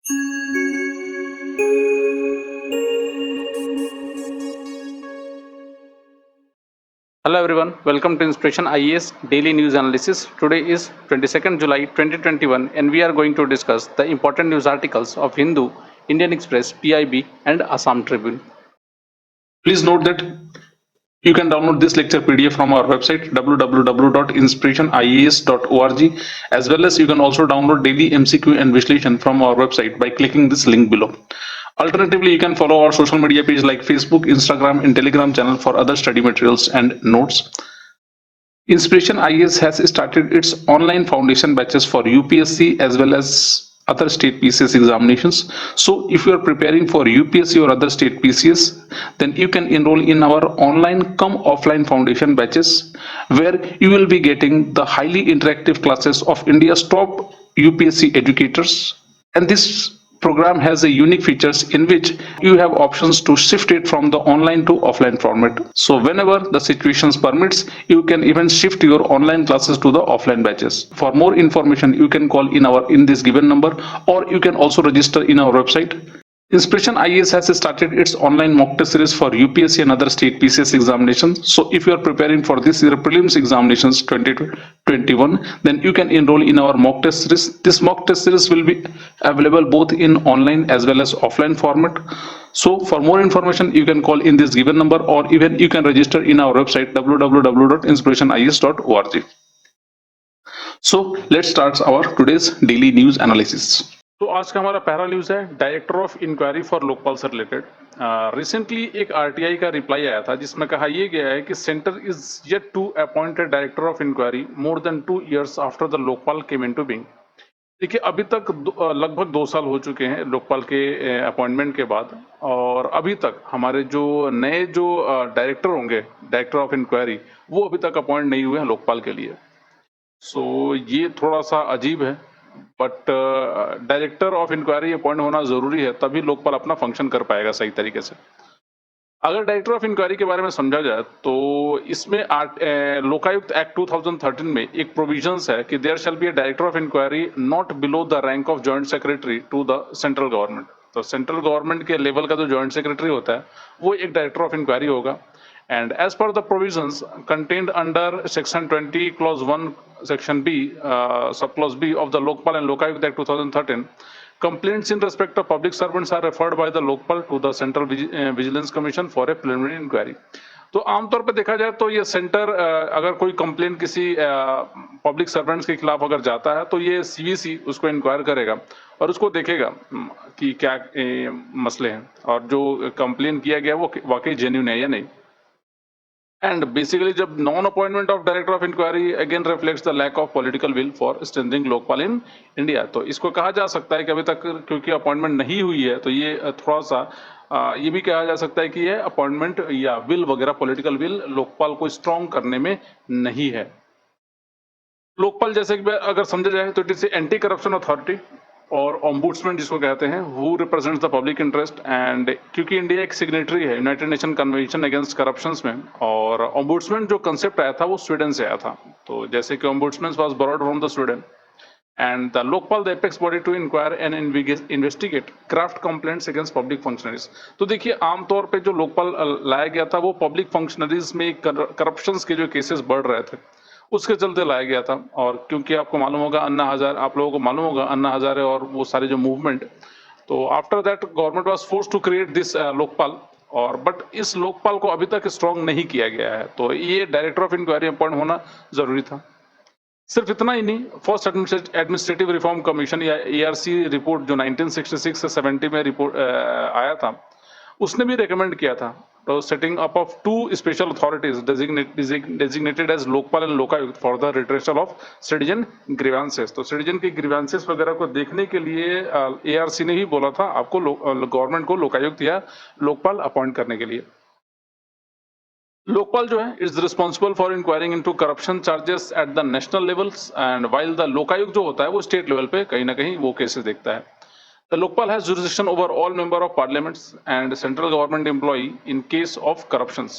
Hello everyone, welcome to Inspiration IAS Daily News Analysis. Today is 22nd July 2021 and we are going to discuss the important news articles of Hindu, Indian Express, PIB and Assam Tribune. Please note that you can download this lecture PDF from our website www.inspirationias.org, as well as you can also download daily MCQ and Vishleshan from our website by clicking this link below. Alternatively, you can follow our social media page like Facebook, Instagram and Telegram channel for other study materials and notes. Inspiration IAS has started its online foundation batches for UPSC as well as other state PCS examinations. So if you are preparing for UPSC or other state PCS, then you can enroll in our online come offline foundation batches, where you will be getting the highly interactive classes of India's top UPSC educators. And this program has a unique features in which you have options to shift it from the online to offline format. So whenever the situations permits, you can even shift your online classes to the offline batches. For more information, you can call in this given number, or you can also register in our website. Inspiration IAS has started its online mock test series for UPSC and other state PCS examinations. So if you are preparing for this year prelims examinations 2021, then you can enroll in our mock test series. This mock test series will be available both in online as well as offline format. So for more information, you can call in this given number, or even you can register in our website www.inspirationias.org. So let's start our today's daily news analysis. तो आज का हमारा पहला news है director of inquiry for Lokpal से related. Recently एक RTI का reply आया था जिसमें कहा यह गया है कि centre is yet to appoint a director of inquiry more than 2 years after the Lokpal came into being. देखिए अभी तक लगभग 2 साल हो चुके हैं लोकपाल के अपॉइंटमेंट के बाद, और अभी तक हमारे जो नए जो डायरेक्टर होंगे, डायरेक्टर ऑफ इंक्वायरी, वो अभी तक अपॉइंट नहीं हुए हैं लोकपाल के लिए। सो ये थोड़ा सा अजीब है, but director of inquiry appoint होना जरूरी है, तभी लोकपाल अपना फंक्शन कर पाएगा सही तरीके से। अगर डायरेक्टर ऑफ इंक्वायरी के बारे में समझा जाए तो इसमें लोकायुक्त एक्ट 2013 में एक प्रोविजंस है कि there shall be a director of inquiry not below the rank of joint secretary to the central government. तो सेंट्रल गवर्नमेंट के लेवल का जो जॉइंट सेक्रेटरी होता है वो एक डायरेक्टर ऑफ इंक्वायरी होगा। And as per the provisions contained under Section 20, Clause 1, Section B, Subclause B of the Lokpal and Lokayukt Act 2013, complaints in respect of public servants are referred by the Lokpal to the Central Vigilance Commission for a preliminary inquiry. तो आमतौर पर देखा जाए तो ये centre अगर कोई complain किसी पब्लिक सर्वेंट्स के खिलाफ अगर जाता है तो ये सीवीसी उसको इंक्वायर करेगा और उसको देखेगा कि क्या मसले हैं और जो कंप्लेन किया गया वो वाकई जेन्युइन है या नहीं। And basically, जब non-appointment of director of inquiry again reflects the lack of political will for strengthening Lokpal in India। तो इसको कहा जा सकता है कि अभी तक क्योंकि अपॉइंटमेंट नहीं हुई है तो ये थोड़ा सा ये भी कहा जा सकता है कि ये अपॉइंटमेंट या विल वगैरह पॉलिटिकल विल लोकपाल को स्ट्रॉन्ग करने में नहीं है। लोकपाल जैसे कि अगर समझा जाए तो it is anti corruption authority और ऑम्बुड्समैन जिसको कहते हैं, who represents the public interest. And क्योंकि इंडिया एक सिग्नेटरी है United nation convention against corruptions में, और ऑम्बुड्समैन जो कंसेप्ट आया था वो स्वीडन से आया था। तो जैसे कि ombudsman was borrowed from the Sweden and the Lokpal the apex body to inquire and investigate graft complaints against public functionaries. तो देखिए आमतौर पे जो लोकपाल लाया गया था वो पब्लिक फंक्शनरीज में करप्शंस के जो केसेस बढ़ रहे थे उसके चलते लाया गया था। और क्योंकि आपको मालूम होगा अन्ना हजारे, आप लोगों को मालूम होगा अन्ना हजारे और वो सारे जो मूवमेंट, तो after that government was forced to create this Lokpal, और बट इस लोकपाल को अभी तक स्ट्रॉन्ग नहीं किया गया है। तो ये डायरेक्टर ऑफ इंक्वायरी अपॉइंट होना जरूरी था। सिर्फ इतना ही नहीं, फर्स्ट एडमिनिस्ट्रेटिव रिफॉर्म कमीशन या एआरसी रिपोर्ट जो 1966 से 70 में रिपोर्ट आया था, उसने भी रेकमेंड किया था तो setting up of 2 special authorities designated as Lokpal and Lokayukta for the redressal of citizen grievances. तो सिटीजन की ग्रीवेंसेस वगैरह को देखने के लिए एआरसी ने ही बोला था आपको गवर्नमेंट को लोकायुक्त या लोकपाल अपॉइंट करने के लिए। लोकपाल जो है is responsible for enquiring into corruption charges at the national levels, and while the Lokayukta जो होता है वो स्टेट लेवल पे कहीं ना कहीं वो केसेस देखता है। The Lokpal has jurisdiction over all member of parliaments and central government employee in case of corruptions.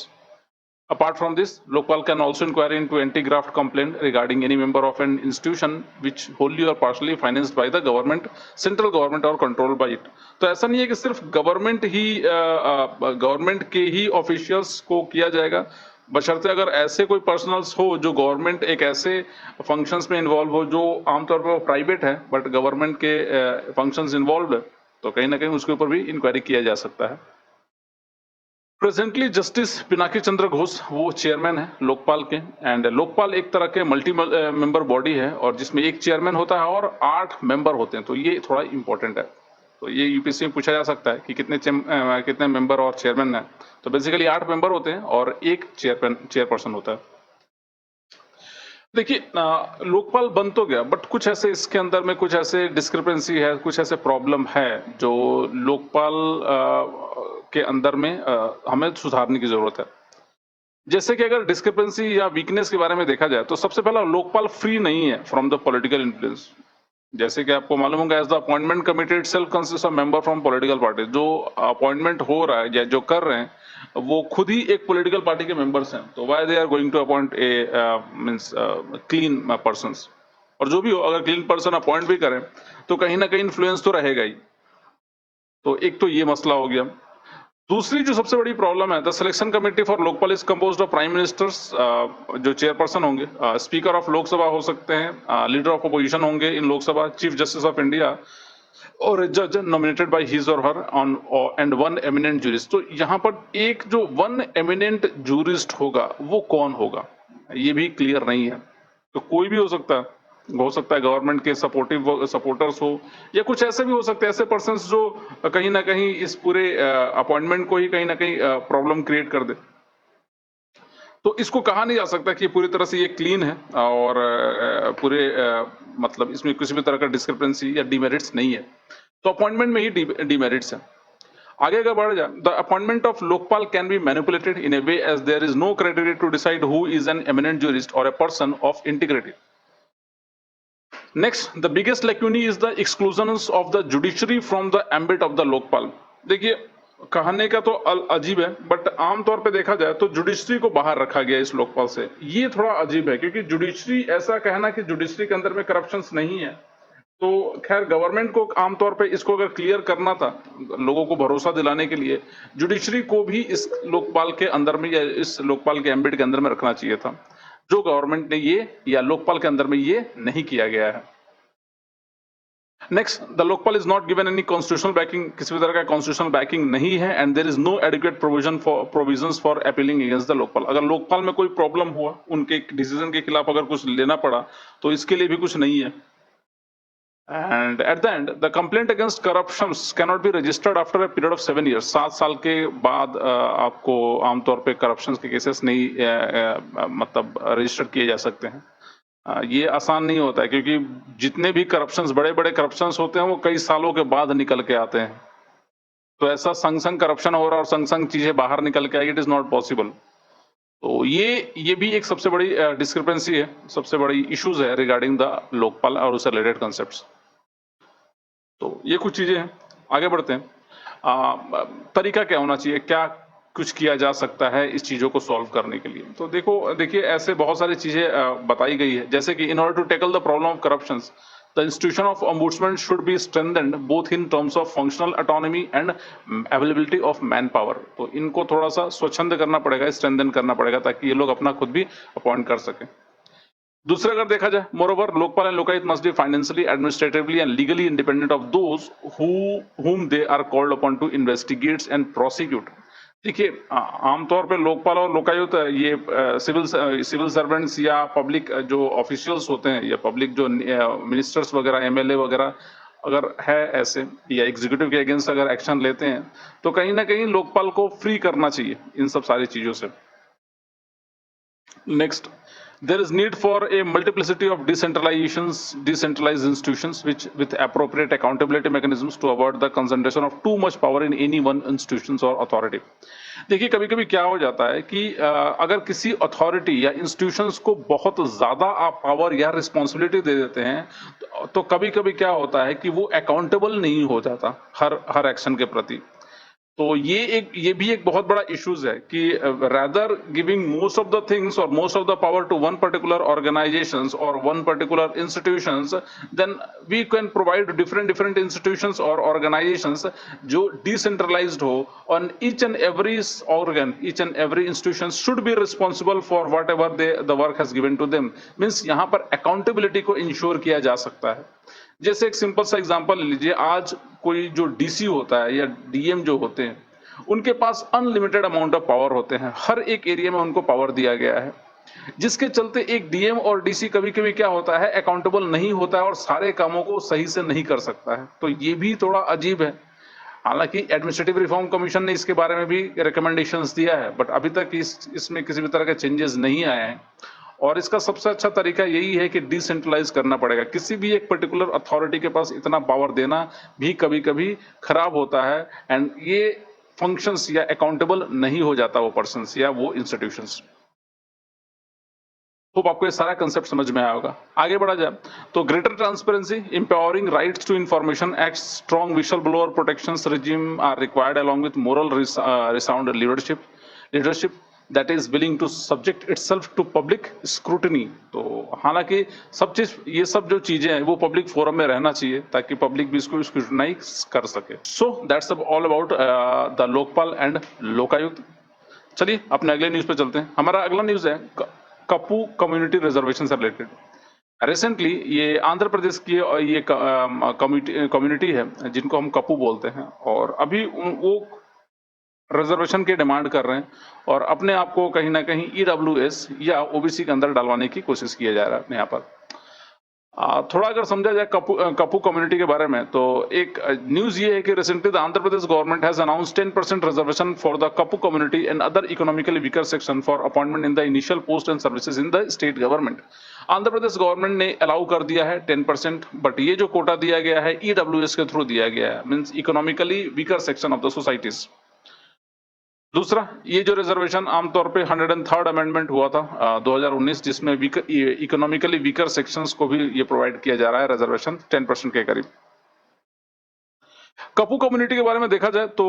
Apart from this, Lokpal can also inquire into anti-graft complaint regarding any member of an institution which wholly or partially financed by the government, central government or controlled by it. तो ऐसा नहीं है कि सिर्फ government के ही officials को किया जाएगा, बशर्ते अगर ऐसे कोई पर्सनल्स हो जो गवर्नमेंट एक ऐसे फंक्शंस में इन्वॉल्व हो जो आमतौर पर प्राइवेट है बट गवर्नमेंट के फंक्शंस इन्वॉल्व है, तो कहीं ना कहीं उसके ऊपर भी इंक्वायरी किया जा सकता है। प्रेजेंटली जस्टिस पिनाकी चंद्र घोष वो चेयरमैन है लोकपाल के, एंड लोकपाल एक तरह के मल्टी मेंबर बॉडी है और जिसमें एक चेयरमैन होता है और 8 मेंबर होते हैं, तो ये थोड़ा इंपॉर्टेंट है। तो ये यूपीएससी में पूछा जा सकता है कि कितने मेंबर और चेयरमैन है, तो बेसिकली 8 मेंबर होते हैं और एक चेयरपर्सन होता है। देखिए लोकपाल बन तो गया बट कुछ ऐसे इसके अंदर में कुछ ऐसे डिस्क्रिपेंसी है, कुछ ऐसे प्रॉब्लम है जो लोकपाल के अंदर में हमें सुधारने की जरूरत है। जैसे कि अगर डिस्क्रिपेंसी या वीकनेस के बारे में देखा जाए तो सबसे पहला लोकपाल फ्री नहीं है फ्रॉम द पॉलिटिकल इन्फ्लुएंस। जैसे कि आपको मालूम होगा as the appointment committee itself consist of member from political party. जो अपॉइंटमेंट हो रहा है या जो कर रहे हैं वो खुद ही एक पॉलिटिकल पार्टी के मेंबर्स हैं, तो why they are going to appoint a means clean persons. और जो भी हो, अगर क्लीन पर्सन अपॉइंट भी करें तो कहीं ना कहीं इन्फ्लुएंस तो रहेगा ही। तो एक तो ये मसला हो गया। दूसरी जो सबसे बड़ी प्रॉब्लम है, the selection committee for Lokpal is composed of prime ministers, जो चेयरपर्सन होंगे, स्पीकर ऑफ लोकसभा हो सकते हैं, लीडर ऑफ अपोजिशन होंगे in Lok Sabha, chief justice of India और जज नॉमिनेटेड बाय हिज और her on and one eminent jurist. तो यहाँ पर एक जो वन एमिनेंट जूरिस्ट होगा वो कौन होगा ये भी क्लियर नहीं है। तो कोई भी हो सकता है गवर्नमेंट के सपोर्टर्स हो या कुछ ऐसे भी हो सकते हैं, ऐसे पर्सन्स जो कहीं ना कहीं इस पूरे अपॉइंटमेंट को ही कहीं ना कहीं प्रॉब्लम क्रिएट कर दे। तो इसको कहा नहीं जा सकता कि पूरी तरह से ये क्लीन है और मतलब इसमें किसी भी तरह का डिस्क्रिपेंसी या डिमेरिट्स नहीं है। तो अपॉइंटमेंट में ही डिमेरिट्स है। आगे अगर बढ़ जाए, the appointment of Lokpal can be manipulated in a way as there is no criteria to decide who is an eminent jurist और a person of integrity. Next, the biggest lacunae is the exclusions of the judiciary from the ambit of the Lokpal. देखिए कहने का तो अजीब है but आमतौर पे देखा जाए तो जुडिशरी को बाहर रखा गया इस लोकपाल से। ये थोड़ा अजीब है क्योंकि जुडिशरी, ऐसा कहना कि जुडिशरी के अंदर में करप्शंस नहीं है, तो खैर गवर्नमेंट को आमतौर पे इसको अगर क्लियर करना था, लोगों को भरोसा दिलाने के लिए जुडिशरी को भी इस लोकपाल के अंदर में या इस लोकपाल के एम्बिट के अंदर में रखना चाहिए था, जो गवर्नमेंट ने ये या लोकपाल के अंदर में ये नहीं किया गया है। Next, the Lokpal is not given any constitutional backing, किसी भी तरह का कॉन्स्टिट्यूशनल बैकिंग नहीं है, and there is no adequate provisions for appealing against the Lokpal. अगर लोकपाल में कोई प्रॉब्लम हुआ, उनके डिसीजन के खिलाफ अगर कुछ लेना पड़ा तो इसके लिए भी कुछ नहीं है। And at the end, the complaint against corruptions cannot be registered after a period of 7 years। 7 साल के बाद आपको आमतौर पे corruptions के केसेस नहीं मतलब रजिस्टर किए जा सकते हैं। ये आसान नहीं होता है क्योंकि जितने भी करप्शंस, बड़े बड़े करप्शंस होते हैं वो कई सालों के बाद निकल के आते हैं। तो ऐसा संग संग करप्शन हो रहा है और संग संग चीजें बाहर निकल के आई, इट इज नॉट पॉसिबल। तो ये भी एक सबसे बड़ी डिस्क्रिपेंसी है, सबसे बड़ी इश्यूज है रिगार्डिंग द लोकपाल और उससे रिलेटेड कॉन्सेप्ट्स। तो ये कुछ चीजें हैं। आगे बढ़ते हैं। तरीका क्या होना चाहिए, क्या कुछ किया जा सकता है इस चीजों को सॉल्व करने के लिए। तो देखिए ऐसे बहुत सारी चीजें बताई गई है, जैसे कि in order to tackle the problem of corruptions the institution of ombudsman should be strengthened both in terms of functional autonomy and availability of manpower. तो इनको थोड़ा सा स्वच्छंद करना पड़ेगा, स्ट्रेंथन करना पड़ेगा ताकि ये लोग अपना खुद भी अपॉइंट कर सकें। दूसरा अगर देखा जाए, moreover Lokpal and Lokayukta must be financially, administratively and legally independent of those whom they are called upon to investigate and prosecute। देखिए आमतौर पे लोकपाल और लोकायुक्त ये सिविल सर्वेंट्स या पब्लिक जो ऑफिशियल्स होते हैं या पब्लिक जो मिनिस्टर्स वगैरह, एमएलए वगैरह अगर है ऐसे या एग्जीक्यूटिव के अगेंस्ट अगर एक्शन लेते हैं तो कहीं ना कहीं लोकपाल को फ्री करना चाहिए इन सब सारी चीजों से। Next, there is need for a multiplicity of decentralized institutions with appropriate accountability mechanisms to avoid the concentration of too much power in any one institutions or authority। देखिए कभी कभी क्या हो जाता है कि अगर किसी अथॉरिटी या इंस्टीट्यूशंस को बहुत ज्यादा आप पावर या रिस्पॉन्सिबिलिटी दे देते हैं तो कभी कभी क्या होता है कि वो अकाउंटेबल नहीं हो जाता हर एक्शन के प्रति। तो ये भी एक बहुत बड़ा इश्यूज है कि rather giving most of the things or most of the power to one particular organizations or one particular institutions, then we can provide different institutions or organizations जो decentralized हो, on each and every organ, each and every institution should be responsible for whatever the work has given to them. Means यहाँ पर accountability को ensure किया जा सकता है। जैसे एक सिंपल सा एग्जांपल ले लीजिए, आज कोई जो डीसी होता है या डीएम जो होते हैं, उनके पास अनलिमिटेड अमाउंट ऑफ पावर होते हैं, हर एक एरिया में उनको पावर दिया गया है, जिसके चलते एक डीएम और डीसी कभी-कभी क्या होता है, अकाउंटेबल नहीं होता है और सारे कामों को सही से नहीं कर सकता है। तो ये भी थोड़ा अजीब है। हालांकि एडमिनिस्ट्रेटिव रिफॉर्म कमीशन ने इसके बारे में भी रिकमेंडेशंस दिया है, बट अभी तक इसमें किसी भी तरह के चेंजेस नहीं आए हैं। और इसका सबसे अच्छा तरीका यही है कि डिसेंट्रलाइज करना पड़ेगा। किसी भी एक पर्टिकुलर अथॉरिटी के पास इतना पावर देना भी कभी-कभी खराब होता है, एंड ये फंक्शंस या अकाउंटेबल नहीं हो जाता वो पर्सन्स या वो इंस्टीट्यूशंस। होप आपको ये सारा कंसेप्ट समझ में आया होगा। आगे बढ़ा जाए तो greater transparency, empowering rights to information act, strong whistleblower protections regime are required along with moral resound leadership that is willing to subject itself to public scrutiny। तो हालांकि ये सब जो चीजें हैं वो पब्लिक फोरम में रहना चाहिए ताकि पब्लिक भी इसको स्क्रूटनाइज कर सके। सो that's all about the Lokpal and Lokayukta. चलिए अपने अगले न्यूज पे चलते हैं। हमारा अगला न्यूज है कपू कम्युनिटी रिजर्वेशन से रिलेटेड। रिसेंटली ये आंध्र प्रदेश की ये कम्युनिटी है जिनको हम कपू बोलते हैं, और अभी वो रिजर्वेशन की डिमांड कर रहे हैं और अपने आप को कहीं ना कहीं ईडब्ल्यूएस या ओबीसी के अंदर डालवाने की कोशिश किया जा रहा है यहाँ पर। थोड़ा अगर समझा जाए कपू कम्युनिटी के बारे में, तो एक न्यूज ये है कि recently the Andhra Pradesh government has announced 10% reservation for the Kapu community and other economically weaker section for appointment in the initial post and services in the state government. Andhra Pradesh government ने अलाउ कर दिया है 10%, बट ये जो कोटा दिया गया है ईडब्ल्यूएस के थ्रू दिया गया है, means economically weaker section of the societies. दूसरा, ये जो रिजर्वेशन आमतौर पे 103rd अमेंडमेंट हुआ था 2019, जिसमें इकोनॉमिकली वीकर सेक्शंस को भी ये प्रोवाइड किया जा रहा है रिजर्वेशन 10% के करीब। कपू कम्युनिटी के बारे में देखा जाए तो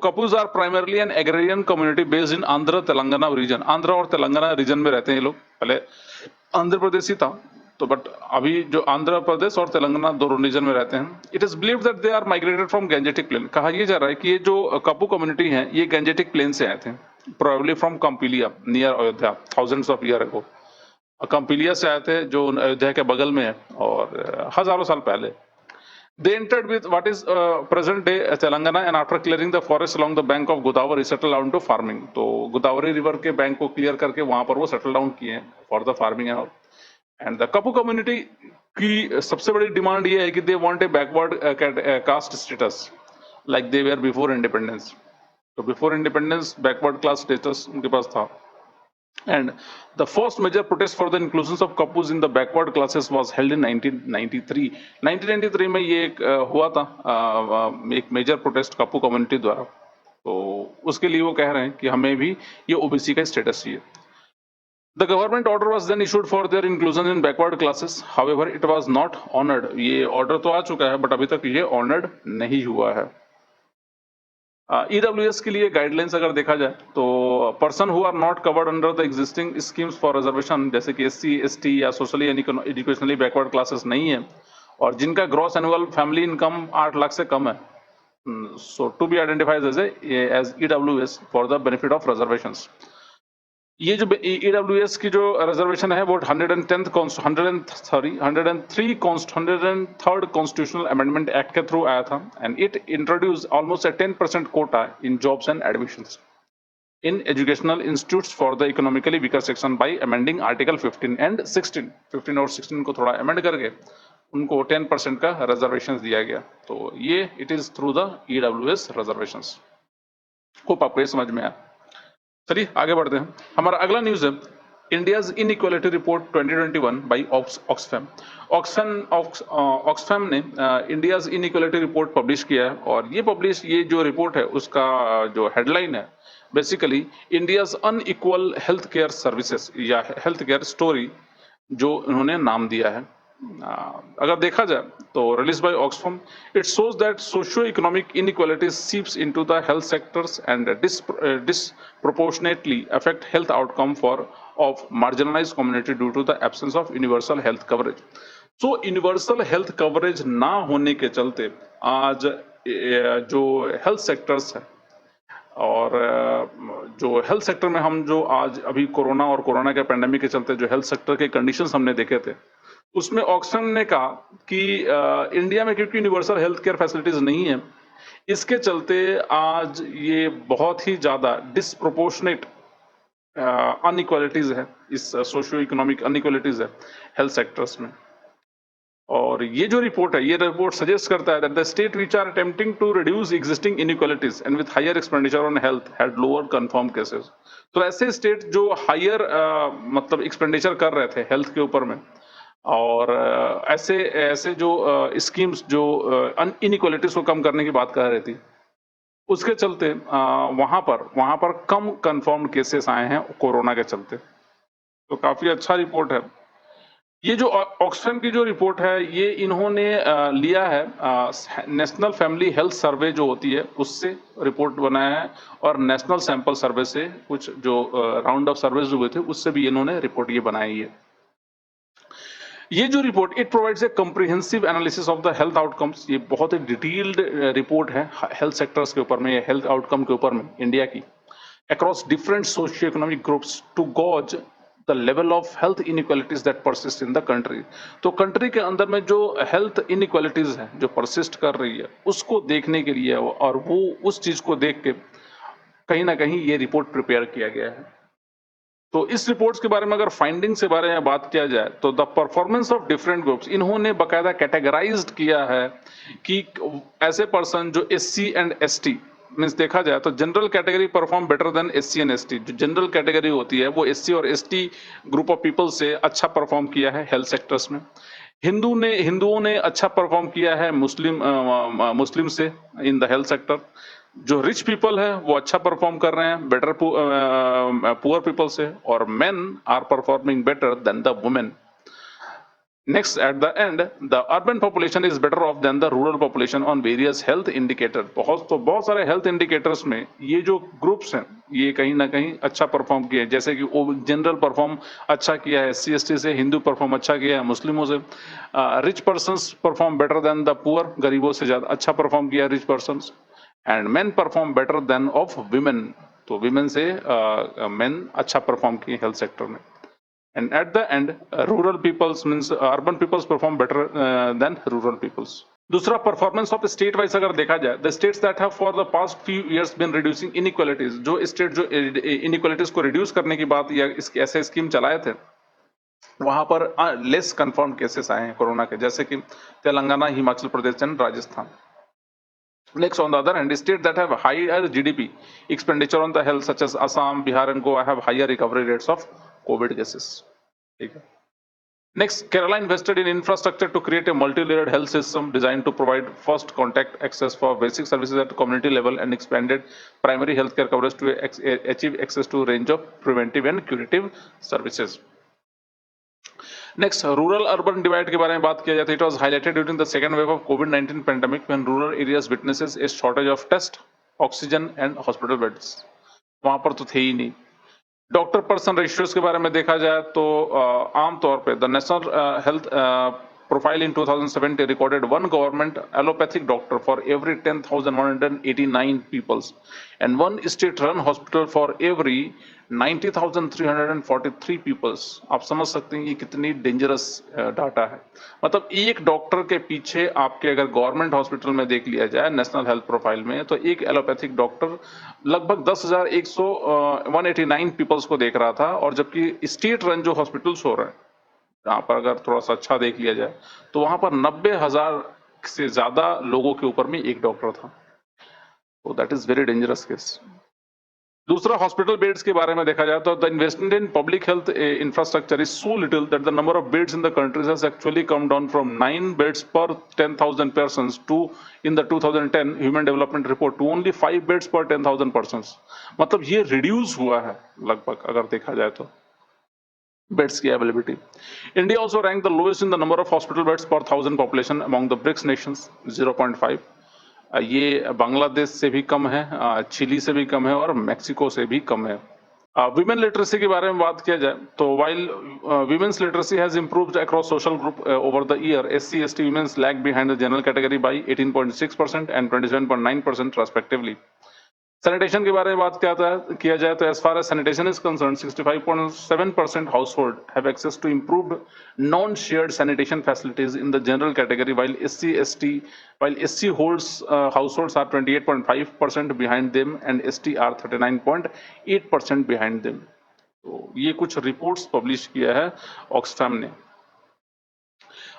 Kapus are primarily an agrarian community based in Andhra Telangana region. Andhra और तेलंगाना रीजन में रहते हैं ये लोग। पहले आंध्र प्रदेश ही था, तो बट अभी जो आंध्र प्रदेश और तेलंगाना दोनों रीजन में रहते हैं। It is believed that they are migrated from Gangetic plain. कहा यह जा रहा है कि ये जो कपू कम्युनिटी है ये गैंजेटिक प्लेन से आए थे, probably from Kampilia near Ayodhya, thousands of year ago. Kampilia से आए थे जो अयोध्या के बगल में है, और हजारों साल पहले। They entered with what is present day Telangana, and after clearing the forest along the bank of Godavari settled down to farming। तो गोदावरी रिवर के बैंक को क्लियर करके वहां पर वो सेटल डाउन किए हैं for the farming and all. And the Kapu community की सबसे बड़ी डिमांड ये है कि they want a backward caste status like they were before independence. तो before independence backward class status उनके पास था। And the first major protest for the inclusion of Kapus in the backward classes was held in 1993। 1993 में ये एक हुआ था एक मेजर प्रोटेस्ट कपू कम्युनिटी द्वारा। तो उसके लिए वो कह रहे हैं कि हमें भी ये ओबीसी का स्टेटस चाहिए। The government order was then issued for their inclusion in backward classes, however it was not honored। ये ऑर्डर तो आ चुका है बट अभी तक ये ऑनर्ड नहीं हुआ है। ईडब्ल्यूएस के लिए गाइडलाइंस अगर देखा जाए तो person who are not covered under the existing schemes for reservation, जैसे कि एससी एसटी या socially and educationally backward classes नहीं है और जिनका gross annual family income 8 lakh से कम है, so to be identified as EWS for the benefit of reservations. ये जो ईडब्ल्यूएस की जो रिजर्वेशन है वो 103rd कॉन्स्टिट्यूशनल अमेंडमेंट एक्ट के थ्रू आया था, and it introduce almost a 10% quota in jobs and admissions in educational institutes for the economically weaker section by amending article 15 and 16। 15 और 16 को थोड़ा अमेंड करके उनको 10% का रिजर्वेशन दिया गया। तो ये it is through the EWS reservations. Hope आपको ये समझ में आया। चलिए आगे बढ़ते हैं। हमारा अगला न्यूज है India's inequality report 2021 by Oxfam. Oxfam ने इंडियाज इनइक्वालिटी रिपोर्ट पब्लिश किया है, और ये जो रिपोर्ट है उसका जो हेडलाइन है basically India's unequal health care services या हेल्थ केयर स्टोरी जो उन्होंने नाम दिया है। अगर देखा जाए तो release by Oxfam, it shows that socio economic inequalities seeps into the health sectors and disproportionately affect health outcome for of marginalized community due to the absence of universal health coverage. So universal health coverage ना होने के चलते आज जो health sectors है और जो health sector में हम जो आज अभी कोरोना और कोरोना के पैंडेमिक के चलते जो हेल्थ सेक्टर के कंडीशंस हमने देखे थे, उसमें ऑक्सफैम ने कहा कि इंडिया में क्योंकि यूनिवर्सल हेल्थ केयर फैसिलिटीज नहीं है, इसके चलते आज ये बहुत ही ज्यादा डिसप्रोपोर्शनेट अनइक्वालिटीज है, इस सोशियो इकोनॉमिक अनइक्वालिटीज है हेल्थ सेक्टर्स में। और ये जो रिपोर्ट है, ये रिपोर्ट सजेस्ट करता है that the state which are attempting to reduce existing inequalities and with higher expenditure on health had lower confirm cases. तो ऐसे स्टेट जो हायर मतलब एक्सपेंडिचर कर रहे थे हेल्थ के ऊपर में, और ऐसे ऐसे जो स्कीम्स जो इनइक्वालिटीज को कम करने की बात कर रही थी, उसके चलते वहां पर कम कंफर्म केसेस आए हैं कोरोना के चलते। तो काफी अच्छा रिपोर्ट है। ये जो ऑक्सफैम की जो रिपोर्ट है, ये इन्होंने लिया है नेशनल फैमिली हेल्थ सर्वे जो होती है उससे रिपोर्ट बनाया है, और नेशनल सैंपल सर्वे से कुछ जो राउंड ऑफ सर्वेज हुए थे उससे भी इन्होंने रिपोर्ट ये बनाई है। ये जो report it provides a comprehensive analysis of the health outcomes. ये बहुत ही डिटेल्ड रिपोर्ट है हेल्थ सेक्टर्स के ऊपर में, हेल्थ आउटकम के ऊपर में इंडिया की, across different socio-economic groups to gauge the level of health inequalities that persist in the country। तो कंट्री के अंदर में जो हेल्थ इनइक्वालिटीज है जो परसिस्ट कर रही है उसको देखने के लिए, और वो उस चीज को देख के कहीं ना कहीं ये रिपोर्ट प्रिपेयर किया गया है। तो इस रिपोर्ट्स के बारे में अगर फाइंडिंग्स के बारे में बात किया जाए तो the performance of different groups, इन्होंने बकायदा कैटेगराइज्ड किया है कि ऐसे पर्सन जो एससी एंड एसटी मीन्स देखा जाए तो general category perform better than SC and ST. जो जनरल कैटेगरी होती है वो एससी और एसटी ग्रुप ऑफ पीपल से अच्छा परफॉर्म किया है हेल्थ सेक्टर्स में। हिंदुओं ने अच्छा परफॉर्म किया है मुस्लिम से इन द हेल्थ सेक्टर। जो रिच पीपल है वो अच्छा परफॉर्म कर रहे हैं बेटर पुअर पीपल से, और men are performing better than the women. Next, at the end, the urban population is better off than the rural population on various health indicators। बहुत सारे हेल्थ इंडिकेटर्स में ये जो ग्रुप्स हैं ये कहीं ना कहीं अच्छा परफॉर्म किए, जैसे कि जनरल परफॉर्म अच्छा किया है एससी एसटी से, हिंदू परफॉर्म अच्छा किया है मुस्लिमों से, rich persons perform better than the poor, गरीबों से ज्यादा अच्छा परफॉर्म किया rich persons, and main perform better than of women. तो विमेन से मेन अच्छा परफॉर्म किए हेल्थ सेक्टर में। And at the end, rural peoples means urban peoples perform better than rural peoples। दूसरा परफॉर्मेंस ऑफ स्टेट वाइज अगर देखा जाए, the states that have for the past few years been reducing inequalities, जो state जो inequalities को reduce करने की बात या ऐसे स्कीम चलाए थे, वहां पर लेस कंफर्म केसेस आए हैं कोरोना के, जैसे कि Telangana, Himachal Pradesh and Rajasthan. Next, on the other hand, states that have higher GDP expenditure on the health such as Assam, Bihar and Goa have higher recovery rates of COVID cases। ठीक है। Next, Kerala invested in infrastructure to create a multi-layered health system designed to provide first contact access for basic services at community level and expanded primary healthcare coverage to achieve access to a range of preventive and curative services। Next, rural urban divide के बारे में बात किया जाता है। It was highlighted during the second wave of COVID-19 pandemic when rural areas witnesses a shortage of test, oxygen and hospital beds। वहां पर तो थे ही नहीं। डॉक्टर पर्सन रेशियोज के बारे में देखा जाए तो आमतौर पे the national health profile in 2070 recorded one government allopathic doctor for every 10,189 peoples and one state run hospital for every 90,343 peoples. आप समझ सकते हैं ये कितनी डेंजरस डाटा है। मतलब एक डॉक्टर के पीछे आपके अगर गवर्नमेंट हॉस्पिटल में देख लिया जाए नेशनल हेल्थ प्रोफाइल में, तो एक एलोपैथिक डॉक्टर लगभग 10,189 पीपल्स को देख रहा था, और जबकि स्टेट रन जो हॉस्पिटल्स हो रहे हैं जहां पर अगर थोड़ा सा अच्छा देख लिया जाए तो वहां पर 90,000 से ज्यादा लोगों के ऊपर में एक डॉक्टर था। तो that is very dangerous case. दूसरा, हॉस्पिटल बेड्स के बारे में देखा जाए तो the investment in public health infrastructure is so little that the number of beds in the country has actually come down from 9 beds per 10,000 persons to in the 2010 human development report to only 5 beds per 10,000 persons. मतलब ये reduce हुआ है लगभग अगर देखा जाए तो। Beds की availability. India also rank the lowest in the number of hospital beds per 1000 population among the BRICS nations 0.5। ये बांग्लादेश से भी कम है, चिली से भी कम है और मेक्सिको से भी कम है। विमेन लिटरेसी के बारे में बात किया जाए तो while women's literacy has improved across social group over the year, SC ST women's lag behind the general category by 18.6% and 27.9% respectively. Sanitation के बारे में बात किया जाए तो as far as sanitation is concern 65.7% household have access to improved non shared sanitation facilities in the general category while SC holds households are 28.5% behind them and ST are 39.8% behind them। तो ये कुछ reports publish किया है Oxfam ने।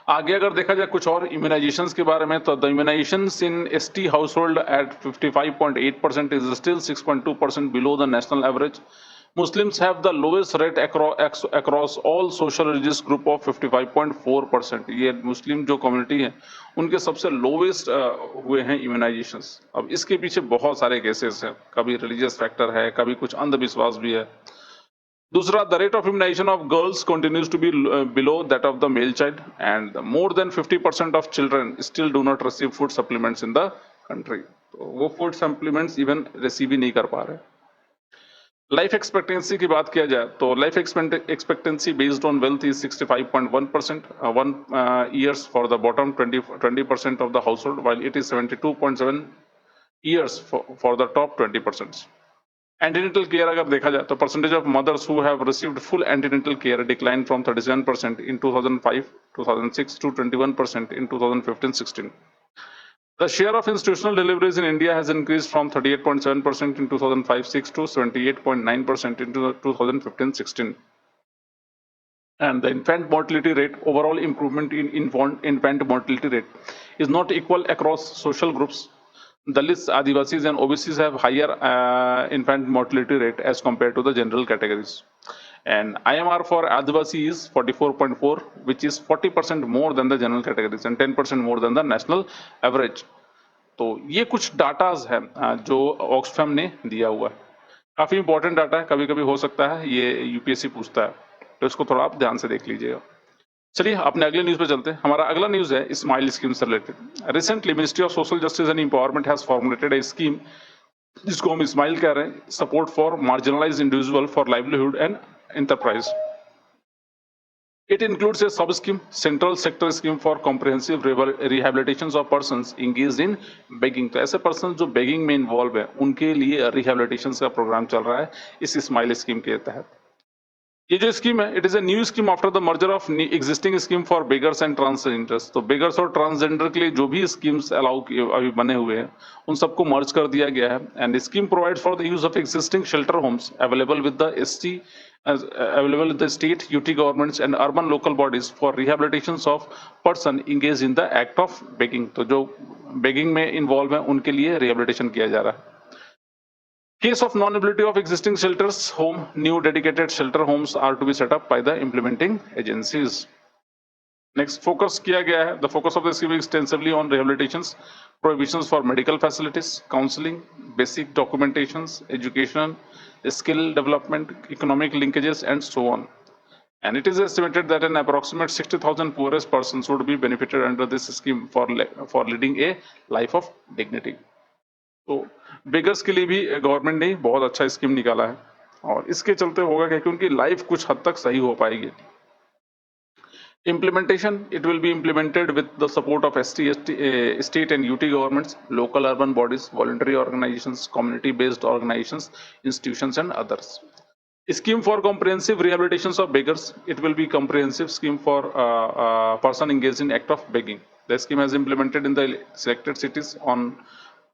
आगे अगर देखा जाए कुछ और इम्यूनाइजेशंस के बारे में तो the immunisations in ST household at 55.8% is still 6.2% below the national average. Muslims have the lowest rate across all social religious group of 55.4%। ये मुस्लिम जो कम्युनिटी है उनके सबसे लोवेस्ट हुए हैं इम्यूनाइजेशंस। अब इसके पीछे बहुत सारे केसेस हैं, कभी रिलीजियस फैक्टर है, कभी कुछ अंधविश्वास भी है। दूसरा, the rate of immunization of girls continues to be below that of the male child and more than 50% of children still do not receive food supplements in the country। तो वो food supplements even receive ही नहीं कर पा रहे। Life expectancy की बात किया जाए तो life expectancy based on wealth is 65.1%, 1 years for the bottom 20% of the household while it is 72.7 years for the top 20%। Antenatal care अगर देखा जाए तो percentage of mothers who have received full antenatal care decline from 37% in 2005-2006 to 21% in 2015-16। The share of institutional deliveries in India has increased from 38.7% in 2005-06 to 78.9% in 2015-16। And the infant mortality rate, overall improvement in infant mortality rate is not equal across social groups। Dalits, Adivasis and OBCs have higher infant mortality rate as compared to the general categories। And IMR for Adivasi is 44.4, which is 40% more than the general categories and 10% more than the national average। तो ये कुछ datas है जो Oxfam ने दिया हुआ है। काफी इंपॉर्टेंट डाटा है, कभी कभी हो सकता है ये यूपीएससी पूछता है, तो इसको थोड़ा आप ध्यान से देख लीजिएगा। चलिए अपने अगले न्यूज पे चलते हैं। हमारा अगला न्यूज है स्माइल स्कीम से related. Recently ministry of social justice and empowerment has formulated A scheme जिसको हम स्माइल कह रहे हैं, support for marginalised individual for livelihood and enterprise. It includes a sub-scheme, central sector scheme for comprehensive rehabilitations of persons engaged in begging। तो ऐसे persons जो begging में involve है उनके लिए rehabilitations का प्रोग्राम चल रहा है इस स्माइल स्कीम के तहत। ये जो स्कीम है it is a new scheme after the merger of existing scheme for beggars and transgenders. तो बेगर्स और ट्रांसजेंडर के लिए जो भी स्कीम्स अलाउ अभी बने हुए हैं उन सबको मर्ज कर दिया गया है। And scheme provides for the use of existing shelter homes available with the state UT governments and urban local bodies for rehabilitation of person engage in the act of begging. तो जो बेगिंग में involve है उनके लिए rehabilitation किया जा रहा है। Case of non-ability of existing shelters home, new dedicated shelter homes are to be set up by the implementing agencies। Next focus किया गया है, the focus of the scheme is extensively on rehabilitations, provisions for medical facilities, counseling, basic documentations, education, skill development, economic linkages and so on। And it is estimated that an approximate 60,000 poorest persons would be benefited under this scheme for leading a life of dignity। तो beggars के लिए भी government ने बहुत अच्छा scheme निकाला है और इसके चलते होगा क्या कि उनकी लाइफ कुछ हद तक सही हो पाएगी। Implementation, it will be implemented with the support of state and UT governments, local urban bodies, voluntary organisations, community based organisations, institutions and others. Scheme for comprehensive rehabilitations of beggars, it will be comprehensive scheme for person engaged in act of begging। The scheme has implemented in the selected cities on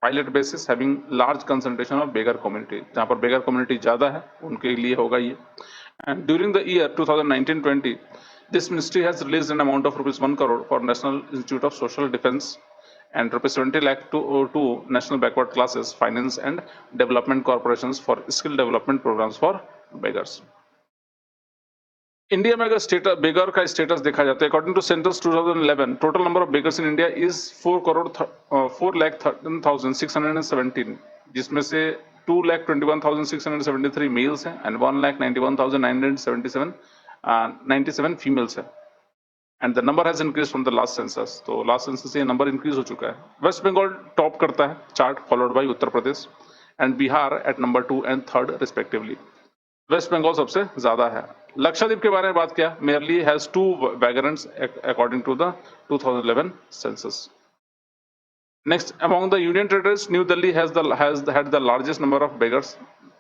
pilot basis having large concentration of beggar community। जहाँ पर beggar community ज़्यादा है उनके लिए होगा ये। And during the year 2019-20, this ministry has released an amount of rupees 1 crore for National Institute of Social Defense and rupees 20 lakh to national backward classes finance and development corporations for skill development programs for beggars। India में अगर beggar का status देखा जाता है according to census 2011, total number of beggars in India is 4,04,13,617, जिसमें से 2,21,673 males हैं and 1,91,977 97 females है and the number has increase from the last census. तो लास्ट सेंसस से नंबर इंक्रीज हो चुका है। वेस्ट बंगाल टॉप करता है chart, followed by Uttar Pradesh and Bihar at number 2 and 3rd respectively. West Bengal सबसे ज्यादा है। लक्षद्वीप के बारे में बात किया, merely has 2 vagrants according to the 2011 census. Next, among the Union Territories, New Delhi has had the largest number of beggars,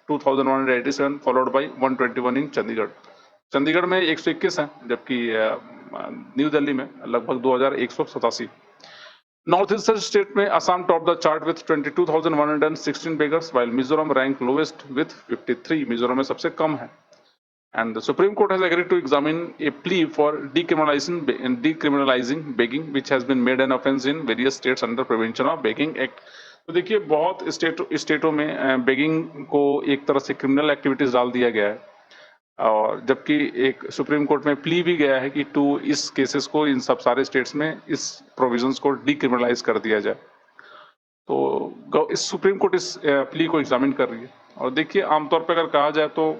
2,187, followed by 121 in Chandigarh. Chandigarh में 121 है, जबकि न्यू दिल्ली में लगभग 2,187। नॉर्थ ईस्टर्न स्टेट में Assam top the chart with 22,116 beggars, while Mizoram rank lowest with 53। Mizoram में सबसे कम है। And the Supreme Court has agreed to examine a plea for decriminalizing begging, which has been made an offense in various states under Prevention of Begging Act. तो देखिए बहुत स्टेटों में begging को एक तरह से क्रिमिनल एक्टिविटीज डाल दिया गया है, और जबकि एक सुप्रीम कोर्ट में प्ली भी गया है कि इस केसेस को इन सब सारे स्टेट्स में इस प्रोविजंस को डीक्रिमिनलाइज कर दिया जाए। तो इस सुप्रीम कोर्ट इस प्ली को एग्जामिन कर रही है। और देखिए आमतौर पर अगर कहा जाए तो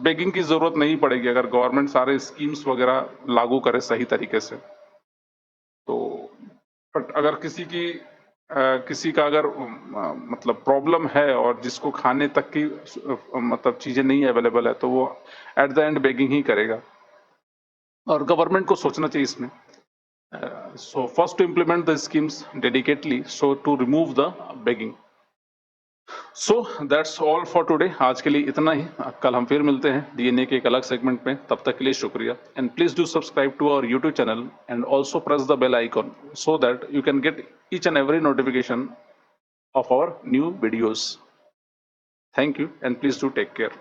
बेगिंग की जरूरत नहीं पड़ेगी अगर गवर्नमेंट सारे स्कीम्स वगैरह लागू करे सही तरीके से। तो बट अगर किसी का अगर मतलब प्रॉब्लम है और जिसको खाने तक की मतलब चीजें नहीं अवेलेबल है, तो वो एट द एंड बेगिंग ही करेगा, और गवर्नमेंट को सोचना चाहिए इसमें। So first to implement the schemes dedicatedly, so to remove the begging. So that's all for today. आज के लिए इतना ही। कल हम फिर मिलते हैं डीएनए के एक अलग सेगमेंट में। तब तक के लिए शुक्रिया, and please do subscribe to our YouTube channel and also press the bell icon so that you can get each and every notification of our new videos. Thank you, and please do take care.